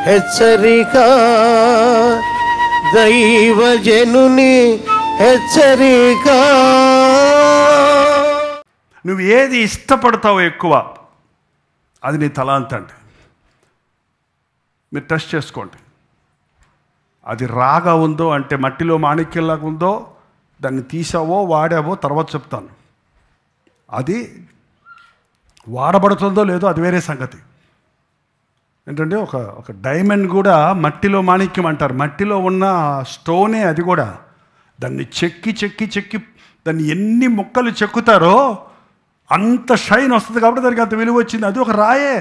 హెచ్చరిక, దైవజనుని హెచ్చరిక. నువ్వు ఏది ఇష్టపడతావో ఎక్కువ, అది నీ తలాంత్ అండి. మీరు టెస్ట్ చేసుకోండి. అది రాగా ఉందో అంటే మట్టిలో మాణిక్యంలాగా ఉందో, దాన్ని తీసావో వాడావో తర్వాత చెప్తాను. అది వాడబడుతుందో లేదో అది వేరే సంగతి. ఏంటంటే ఒక డైమండ్ కూడా మట్టిలో మాణిక్యం అంటారు. మట్టిలో ఉన్న స్టోనే అది కూడా. దాన్ని చెక్కి చెక్కి చెక్కి దాన్ని ఎన్ని ముక్కలు చెక్కుతారో అంత షైన్ వస్తుంది, కాబట్టి దానికి అంత విలువ వచ్చింది. అది ఒక రాయే.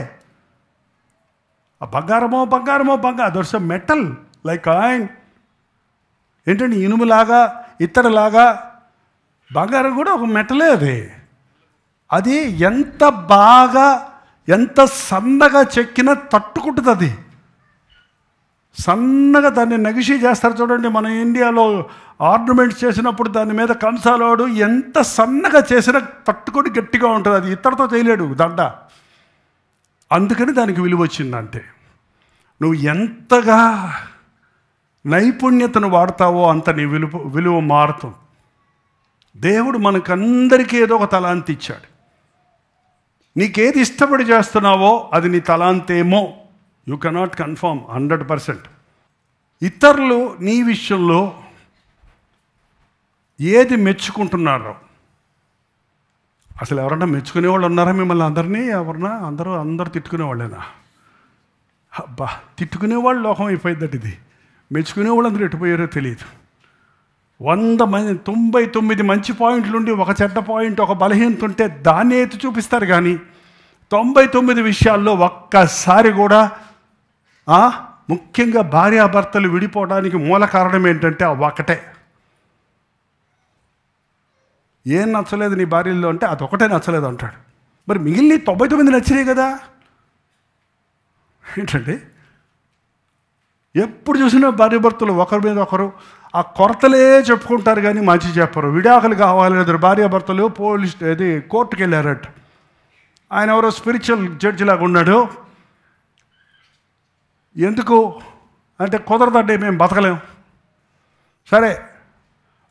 ఆ బంగారమో దొర్స్ మెటల్ లైక్ కాయిన్. ఏంటంటే ఇనుములాగా ఇత్తడిలాగా బంగారం కూడా ఒక మెటలే. అది ఎంత బాగా ఎంత సన్నగా చెక్కినా తట్టుకుంటుంది. అది సన్నగా దాన్ని నెగిషి చేస్తారు చూడండి. మన ఇండియాలో ఆర్నమెంట్స్ చేసినప్పుడు దాని మీద కంసాలోడు ఎంత సన్నగా చేసినా తట్టుకొని గట్టిగా ఉంటుంది. అది ఇత్తడితో చేయలేడు దండ. అందుకని దానికి విలువ వచ్చిందంటే, నువ్వు ఎంతగా నైపుణ్యతను వాడతావో అంత నీ విలువ మారుతుంది. దేవుడు మనకందరికీ ఏదో ఒక తలాంతి ఇచ్చాడు. నీకేది ఇష్టపడి చేస్తున్నావో అది నీ తలాంతేమో. You cannot confirm 100%. ఇతరులు నీ విషయంలో ఏది మెచ్చుకుంటున్నారో, అసలు ఎవరన్నా మెచ్చుకునేవాళ్ళు ఉన్నారా మిమ్మల్ని అందరినీ? అందరూ తిట్టుకునేవాళ్ళేనా? అబ్బా, తిట్టుకునేవాళ్ళు లోకం అయిపోయిందట. ఇది మెచ్చుకునేవాళ్ళు అందరూ ఎట్టుపోయారో తెలియదు. 99 మంచి పాయింట్లుండి ఒక చెడ్డ పాయింట్, ఒక బలహీనత ఉంటే దాన్ని ఎత్తి చూపిస్తారు. కానీ 99 విషయాల్లో ఒక్కసారి కూడా, ముఖ్యంగా భార్యాభర్తలు విడిపోవడానికి మూల కారణం ఏంటంటే ఒకటే. ఏం నచ్చలేదు నీ భార్యలో అంటే అదొకటే నచ్చలేదు అంటాడు. మరి మిగిలిన 99 నచ్చినాయి కదా. ఏంటంటే ఎప్పుడు చూసినా భార్యాభర్తలు ఒకరి మీద ఒకరు ఆ కొరతలే చెప్పుకుంటారు కానీ మంచి చెప్పరు. విడాకులు కావాలి భార్యాభర్తలు కోర్టుకు వెళ్ళారట. ఆయన ఎవరో స్పిరిచువల్ జడ్జి లాగా ఉన్నాడు. ఎందుకు అంటే కుదరదండి, మేము బతకలేం. సరే,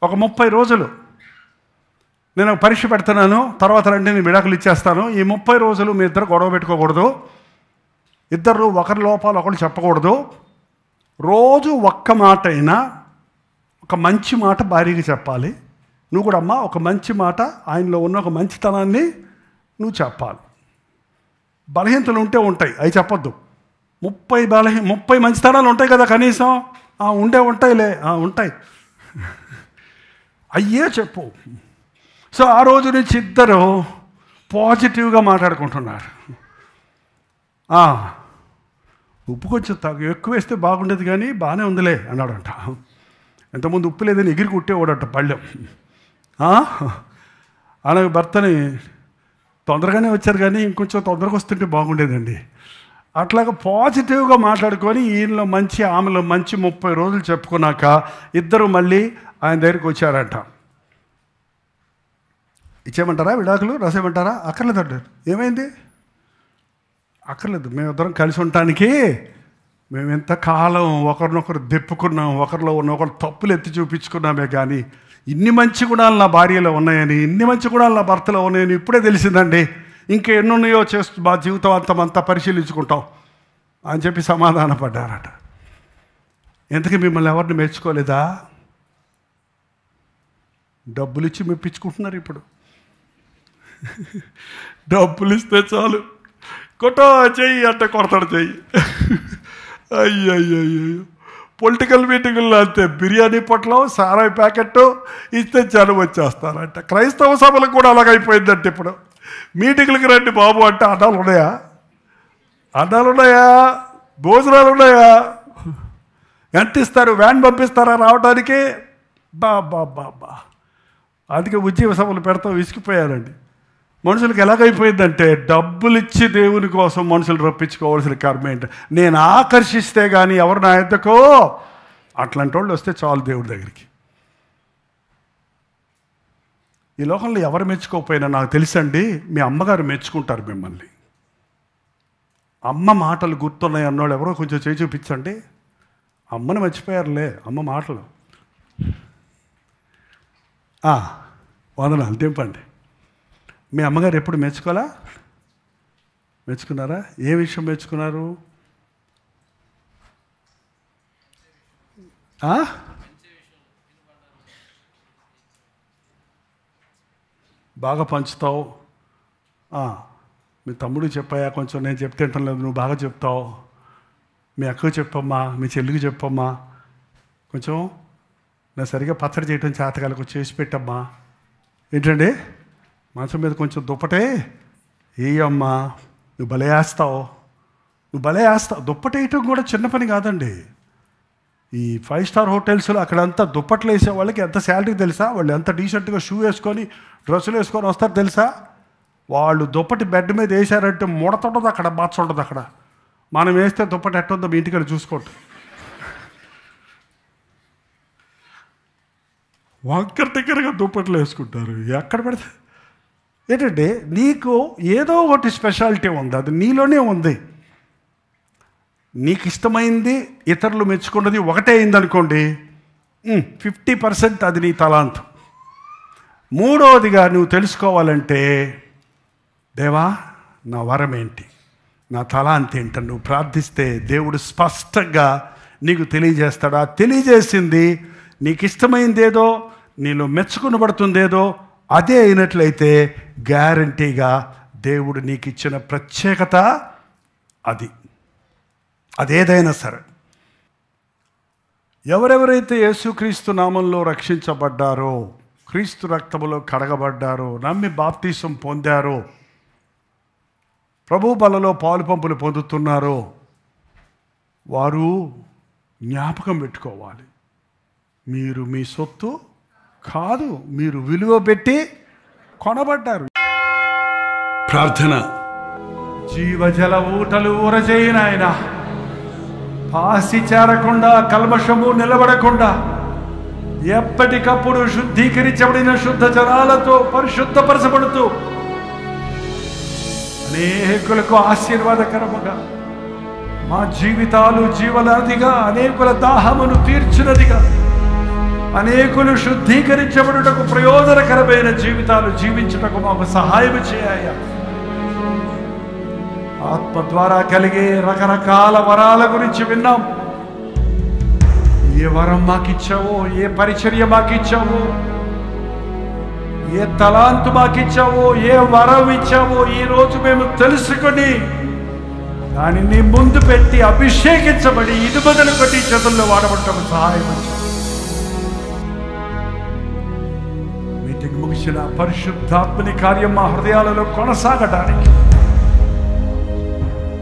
ఒక 30 రోజులు నేను పరీక్ష పెడుతున్నాను, తర్వాత రండి నేను విడాకులు ఇచ్చేస్తాను. ఈ 30 రోజులు మీ ఇద్దరు గొడవ పెట్టుకోకూడదు, ఇద్దరు ఒకరి లోపాలు ఒకరు చెప్పకూడదు. రోజు ఒక్క మాట అయినా ఒక మంచి మాట భార్యకి చెప్పాలి. నువ్వు కూడా అమ్మ ఒక మంచి మాట, ఆయనలో ఉన్న ఒక మంచితనాన్ని నువ్వు చెప్పాలి. బలహీనతలు ఉంటాయి, అవి చెప్పొద్దు. 30 మంచితనాలు ఉంటాయి కదా కనీసం. ఉంటాయిలే, ఉంటాయి, అయ్యే చెప్పు. సో ఆ రోజు నుంచి ఇద్దరు పాజిటివ్గా మాట్లాడుకుంటున్నారు. ఉప్పు కొంచెం ఎక్కువ వేస్తే బాగుండేది కానీ బాగానే ఉందిలే అన్నాడంట. ఎంతమంది ఉప్పు లేదని ఎగిరి కుట్టేవాడట పళ్ళెం. అలాగే భర్తని తొందరగానే వచ్చారు కానీ ఇంకొంచెం తొందరగా వస్తుంటే బాగుండేదండి. అట్లాగా పాజిటివ్గా మాట్లాడుకొని ఈయనలో మంచి ఆమెలో మంచి 30 రోజులు చెప్పుకున్నాక ఇద్దరు మళ్ళీ ఆయన దగ్గరికి వచ్చారంట. ఇచ్చేయమంటారా విడాకులు, రాసేయమంటారా? అక్కర్లేదు అంటారు. ఏమైంది? అక్కర్లేదు, మేమిద్దరం కలిసి ఉండటానికి మేము ఎంతకాలం ఒకరినొకరు దెప్పుకున్నాం, ఒకరిలో ఉన్న ఒకరు తప్పులు ఎత్తి చూపించుకున్నామే. కానీ ఇన్ని మంచి గుణాలు నా భార్యలో ఉన్నాయని, ఇన్ని మంచి గుణాలు నా భర్తలో ఉన్నాయని ఇప్పుడే తెలిసిందండి. ఇంకా ఎన్నున్నాయో చేస్తూ మా జీవితం అంతా పరిశీలించుకుంటాం అని చెప్పి సమాధానపడ్డారట. ఎందుకు మిమ్మల్ని ఎవరిని మెచ్చుకోలేదా? డబ్బులు ఇచ్చి మెప్పించుకుంటున్నారు ఇప్పుడు. డబ్బులు ఇస్తే చాలు, కొట్టో చెయ్యి అంటే కొడతాడు చెయ్యి. అయ్యో, పొలిటికల్ మీటింగుల్లో అంతే. బిర్యానీ పొట్లం, సారాయి ప్యాకెట్టు ఇస్తే జనం వచ్చేస్తారంట. క్రైస్తవ సభలకు కూడా అలాగైపోయిందంటే ఇప్పుడు మీటింగులకి రండి బాబు అంటే అన్నాలు ఉన్నాయా? భోజనాలు ఉన్నాయా? ఎంత ఇస్తారు? వ్యాన్ పంపిస్తారా రావడానికి? బాబా అందుకే ఉద్యోగ సభలు పెడతాం విసిగిపోయారండి. మనుషులకు ఎలాగైపోయిందంటే డబ్బులు ఇచ్చి దేవుని కోసం మనుషులు రప్పించుకోవాల్సిన కర్మ ఏంటి? నేను ఆకర్షిస్తే కానీ ఎవరు నా ఎద్దకో అట్లాంటి వాళ్ళు వస్తే చాలు దేవుడి దగ్గరికి. ఈ లోకంలో ఎవరు మెచ్చుకోకపోయినా నాకు తెలుసండి, మీ అమ్మగారు మెచ్చుకుంటారు మిమ్మల్ని. అమ్మ మాటలు గుర్తున్నాయి అన్నోళ్ళు ఎవరో కొంచెం చేయి చూపించండి. అమ్మని మర్చిపోయారులే, అమ్మ మాటలు. వందనాలు దింపండి. మీ అమ్మగారు ఎప్పుడు మెచ్చుకున్నారా? ఏ విషయం మెచ్చుకున్నారు? బాగా పంచుతావు. మీ తమ్ముడికి చెప్పాయా కొంచెం, నేను చెప్తే లేదు, నువ్వు బాగా చెప్తావు. మీ అక్కకు చెప్పమ్మా, మీ చెల్లికి చెప్పమ్మా, కొంచెం నేను సరిగా పచ్చడి చేయటం చేతకాల కొంచెం చేసి పెట్టమ్మా. ఏంటండి, మంచం మీద కొంచెం దుప్పటే వేయమ్మా, నువ్వు భలే వేస్తావు. దుప్పటి వేయటం కూడా చిన్న పని కాదండి. ఈ 5 స్టార్ హోటల్స్లో అక్కడంతా దుప్పట్లు వేసే వాళ్ళకి ఎంత శాలరీ తెలుసా? వాళ్ళు ఎంత డీసెంట్గా షూ వేసుకొని డ్రెస్సులు వేసుకొని వస్తారు తెలుసా? వాళ్ళు దుప్పటి బెడ్ మీద వేసారంటే ముడత ఉంటుంది అక్కడ, మచ్చ ఉంటుంది అక్కడ. మనం వేస్తే దుప్పటి ఎట్టుందో మీ ఇంటికి వెళ్ళి చూసుకోండి. వంకర దగ్గరగా దుప్పట్లు వేసుకుంటారు ఎక్కడ పెడితే. ఏంటంటే నీకు ఏదో ఒకటి స్పెషాలిటీ ఉంది, అది నీలోనే ఉంది. నీకు ఇష్టమైంది ఇతరులు మెచ్చుకున్నది ఒకటే అయిందనుకోండి, 50% అది నీ తలాంతు. మూడవదిగా నువ్వు తెలుసుకోవాలంటే, దేవా నా వరం ఏంటి, నా తలాంతి ఏంటని నువ్వు ప్రార్థిస్తే దేవుడు స్పష్టంగా నీకు తెలియజేస్తాడు. ఆ తెలియజేసింది నీకు ఇష్టమైందేదో, నీలో మెచ్చుకునబడుతుందేదో అదే అయినట్లయితే గ్యారంటీగా దేవుడు నీకు ఇచ్చిన ప్రత్యేకత అదేదైనా సరే. ఎవరెవరైతే యేసుక్రీస్తు నామంలో రక్షించబడ్డారో, క్రీస్తు రక్తములో కడగబడ్డారో, నమ్మి బాప్తీసం పొందారో, ప్రభు బలలో పాలు పంపులు పొందుతున్నారో, వారు జ్ఞాపకం పెట్టుకోవాలి, మీరు మీ సొత్తు కాదు, మీరు విలువ పెట్టి కొనబడ్డారు. ప్రార్థన. జీవజల ఊటలు ఊరజేయనాయన, పాసి చేరకుండా, కల్మషము నిలబడకుండా ఎప్పటికప్పుడు శుద్ధీకరించబడిన శుద్ధ జలాలతో పరిశుద్ధపరచబడుతూ అనేకులకు ఆశీర్వాదకరముగా మా జీవితాలు జీవనదిగా, అనేకుల దాహమును తీర్చినదిగా, అనేకులు శుద్ధీకరించబడుటకు ప్రయోజనకరమైన జీవితాలు జీవించుటకు మాకు సహాయం చేయ. ఆత్మ ద్వారా కలిగే రకరకాల వరాల గురించి విన్నాం. ఏ వరం మాకిచ్చావో, ఏ పరిచర్య మాకిచ్చావో, ఏ తలాంతు మాకిచ్చావో, ఏ వరం ఇచ్చావో ఈరోజు మేము తెలుసుకొని దానిని ముందు పెట్టి అభిషేకించబడి ఇది బదులు కొట్టి చేతుల్లో వాడబడటం సహాయం. మీటింగ్ ముగిసిన పరిశుద్ధాత్మని కార్యం మా హృదయాలలో కొనసాగడానికి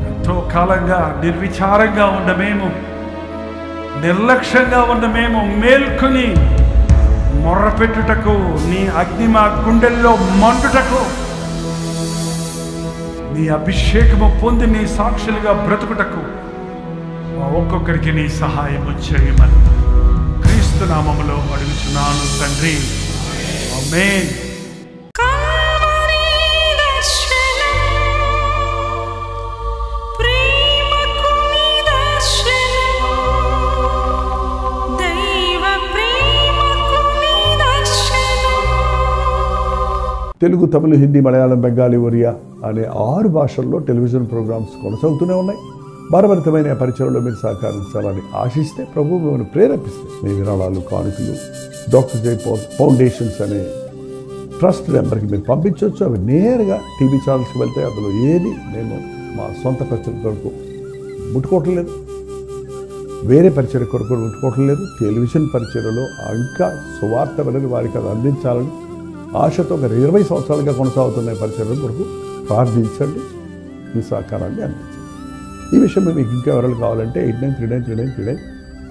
ఎంతో కాలంగా నిర్విచారంగా ఉన్న మేము, నిర్లక్ష్యంగా ఉన్న మేము మేల్కొని మొర్రపెట్టుటకు, నీ అగ్ని మా గుండెల్లో మండుటకు, నీ అభిషేకము పొంది నీ సాక్షులుగా బ్రతుకుటకు మా ఒక్కొక్కరికి నీ సహాయం చేయమని క్రీస్తు నామములో అడుగుచున్నాను తండ్రి. ఆమేన్. తెలుగు, తమిళ, హిందీ, మలయాళం, బెంగాలీ, ఒరియా అనే 6 భాషల్లో టెలివిజన్ ప్రోగ్రామ్స్ కొనసాగుతూనే ఉన్నాయి. భారభరితమైన పరిచయంలో మీరు సహకరించాలని ఆశిస్తే, ప్రభువు మిమ్మల్ని ప్రేరేపిస్తే మీ విరాళాలు, కానుకలు డాక్టర్ జై ఫౌండేషన్స్ అనే ట్రస్ట్ నెంబర్కి మీరు పంపించవచ్చు. అవి నేరుగా టీవీ ఛానల్స్కి వెళ్తాయి. అందులో ఏది మేము మా సొంత పరిచయం కొరకు ముట్టుకోవటం లేదు, వేరే పరిచయం కొరకు ముట్టుకోవటం లేదు. టెలివిజన్ పరిచయలో ఇంకా సువార్త వెళ్ళని వారికి అది అందించాలని ఆశతో ఒక 20 సంవత్సరాలుగా కొనసాగుతున్న పరిచయం కొరకు ప్రార్థించండి, మీ సహకారాన్ని అందించండి. ఈ విషయం మీకు ఇంకా వివరాలు కావాలంటే 89393939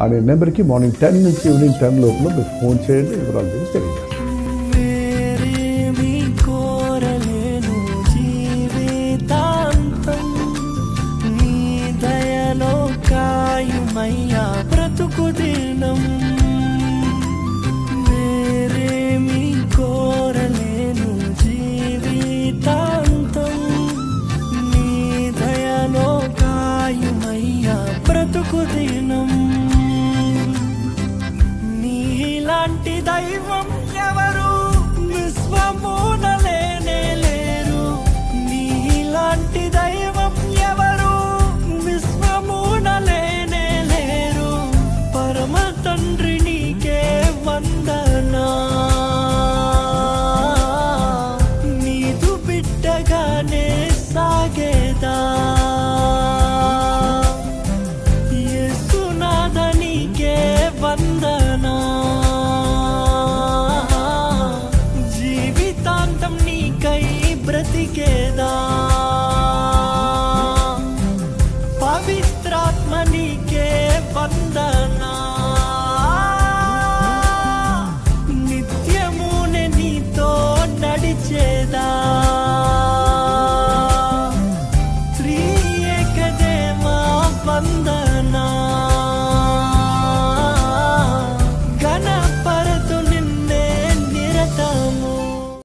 అనే నెంబర్కి మార్నింగ్ 10 నుంచి ఈవినింగ్ 10 లోపల మీరు ఫోన్ చేయండి, వివరాలు తెలియజేస్తారు.